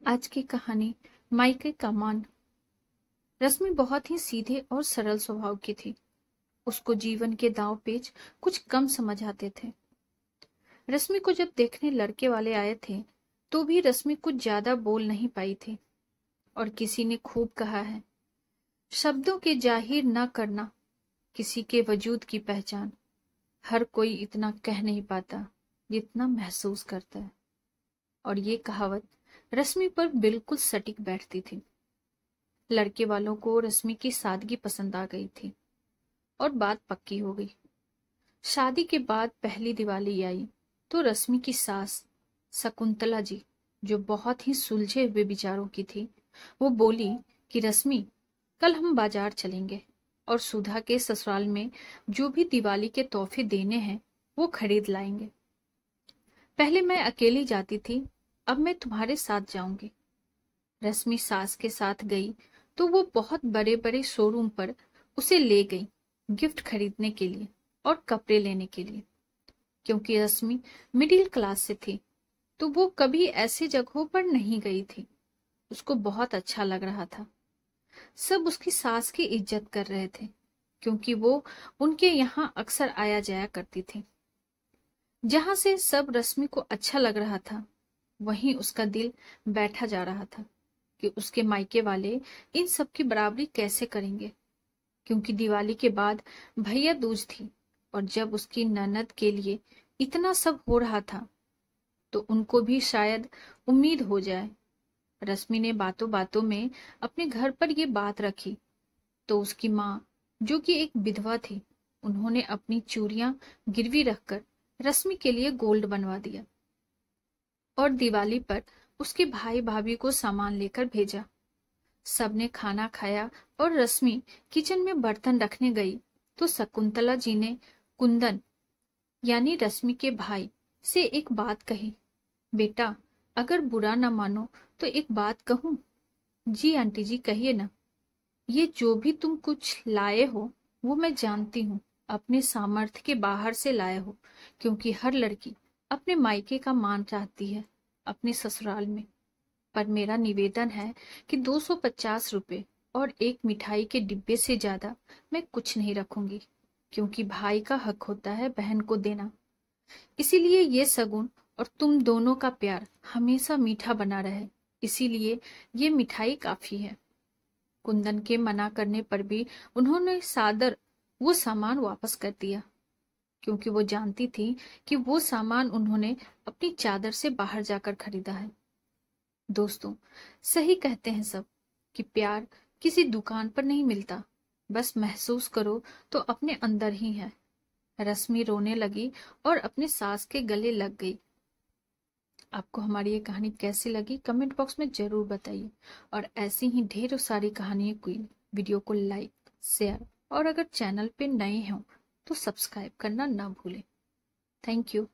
आज की कहानी माइके का मान। रश्मि बहुत ही सीधे और सरल स्वभाव की थी। उसको जीवन के दांव पेच कुछ कम समझ आते थे। रश्मि को जब देखने लड़के वाले आए थे तो भी रश्मि कुछ ज्यादा बोल नहीं पाई थी। और किसी ने खूब कहा है, शब्दों के जाहिर न करना किसी के वजूद की पहचान। हर कोई इतना कह नहीं पाता जितना महसूस करता है। और ये कहावत रश्मि पर बिल्कुल सटीक बैठती थी। लड़के वालों को रश्मि की सादगी पसंद आ गई थी और बात पक्की हो गई। शादी के बाद पहली दिवाली आई तो रश्मि की सास शकुंतला जी, जो बहुत ही सुलझे हुए विचारों की थी, वो बोली कि रश्मि, कल हम बाजार चलेंगे और सुधा के ससुराल में जो भी दिवाली के तोहफे देने हैं वो खरीद लाएंगे। पहले मैं अकेली जाती थी, अब मैं तुम्हारे साथ जाऊंगी। रश्मि सास के साथ गई तो वो बहुत बड़े बड़े शोरूम पर उसे ले गई गिफ्ट खरीदने के लिए और कपड़े लेने के लिए। क्योंकि रश्मि मिडिल क्लास से थी तो वो कभी ऐसी जगहों पर नहीं गई थी। उसको बहुत अच्छा लग रहा था। सब उसकी सास की इज्जत कर रहे थे क्योंकि वो उनके यहाँ अक्सर आया जाया करती थी। जहां से सब रश्मि को अच्छा लग रहा था वहीं उसका दिल बैठा जा रहा था कि उसके मायके वाले इन सब की बराबरी कैसे करेंगे। क्योंकि दिवाली के बाद भैया दूज थी और जब उसकी ननद के लिए इतना सब हो रहा था तो उनको भी शायद उम्मीद हो जाए। रश्मि ने बातों बातों में अपने घर पर ये बात रखी तो उसकी माँ, जो कि एक विधवा थी, उन्होंने अपनी चूड़ियां गिरवी रखकर रश्मि के लिए गोल्ड बनवा दिया और दिवाली पर उसके भाई भाभी को सामान लेकर भेजा। सबने खाना खाया और रश्मि किचन में बर्तन रखने गई तो शकुंतला जी ने कुंदन यानी रश्मि के भाई से एक बात कही, बेटा, अगर बुरा न मानो तो एक बात कहूं। जी आंटी जी, कहिए ना। ये जो भी तुम कुछ लाए हो वो मैं जानती हूँ अपने सामर्थ्य के बाहर से लाए हो, क्योंकि हर लड़की अपने मायके का मान चाहती है अपने ससुराल में। पर मेरा निवेदन है कि 250 रुपए और एक मिठाई के डिब्बे से ज्यादा मैं कुछ नहीं रखूंगी, क्योंकि भाई का हक होता है बहन को देना। इसीलिए ये सगुन और तुम दोनों का प्यार हमेशा मीठा बना रहे, इसीलिए ये मिठाई काफी है। कुंदन के मना करने पर भी उन्होंने सादर वो सामान वापस कर दिया, क्योंकि वो जानती थी कि वो सामान उन्होंने अपनी चादर से बाहर जाकर खरीदा है। दोस्तों, सही कहते हैं सब कि प्यार किसी दुकान पर नहीं मिलता, बस महसूस करो तो अपने अंदर ही है। रश्मि रोने लगी और अपने सास के गले लग गई। आपको हमारी ये कहानी कैसी लगी कमेंट बॉक्स में जरूर बताइए। और ऐसी ही ढेरों सारी कहानियों की वीडियो को लाइक, शेयर और अगर चैनल पे नए हो तो सब्सक्राइब करना ना भूलें। Thank you.